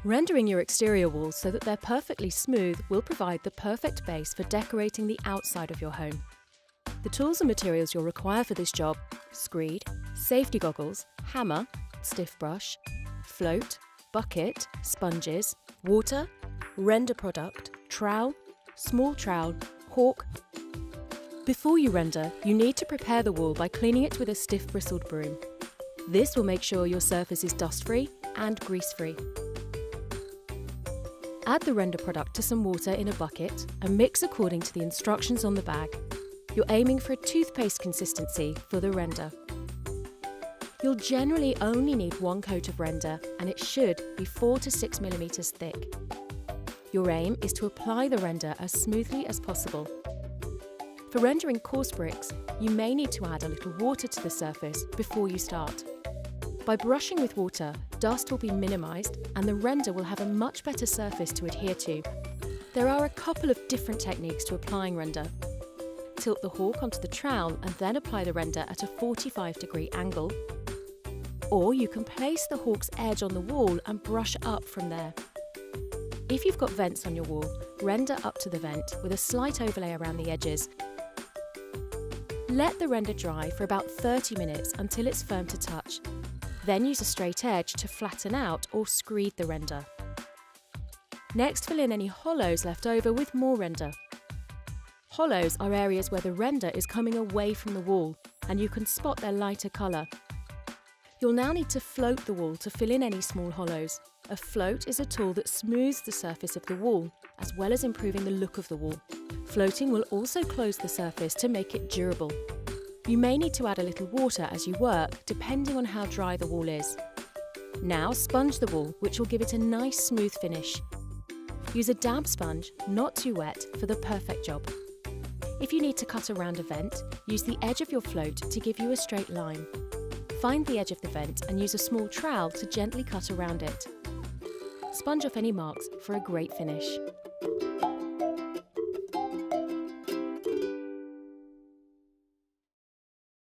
Rendering your exterior walls so that they're perfectly smooth will provide the perfect base for decorating the outside of your home. The tools and materials you'll require for this job: screed, safety goggles, hammer, stiff brush, float, bucket, sponges, water, render product, trowel, small trowel, hawk. Before you render, you need to prepare the wall by cleaning it with a stiff bristled broom. This will make sure your surface is dust-free and grease-free. Add the render product to some water in a bucket and mix according to the instructions on the bag. You're aiming for a toothpaste consistency for the render. You'll generally only need one coat of render, and it should be 4 to 6 millimeters thick. Your aim is to apply the render as smoothly as possible. For rendering coarse bricks, you may need to add a little water to the surface before you start. By brushing with water, dust will be minimised and the render will have a much better surface to adhere to. There are a couple of different techniques to applying render. Tilt the hawk onto the trowel and then apply the render at a 45-degree angle. Or you can place the hawk's edge on the wall and brush up from there. If you've got vents on your wall, render up to the vent with a slight overlay around the edges. Let the render dry for about 30 minutes until it's firm to touch. Then use a straight edge to flatten out or screed the render. Next, fill in any hollows left over with more render. Hollows are areas where the render is coming away from the wall and you can spot their lighter colour. You'll now need to float the wall to fill in any small hollows. A float is a tool that smooths the surface of the wall, as well as improving the look of the wall. Floating will also close the surface to make it durable. You may need to add a little water as you work, depending on how dry the wall is. Now sponge the wall, which will give it a nice smooth finish. Use a damp sponge, not too wet, for the perfect job. If you need to cut around a vent, use the edge of your float to give you a straight line. Find the edge of the vent and use a small trowel to gently cut around it. Sponge off any marks for a great finish.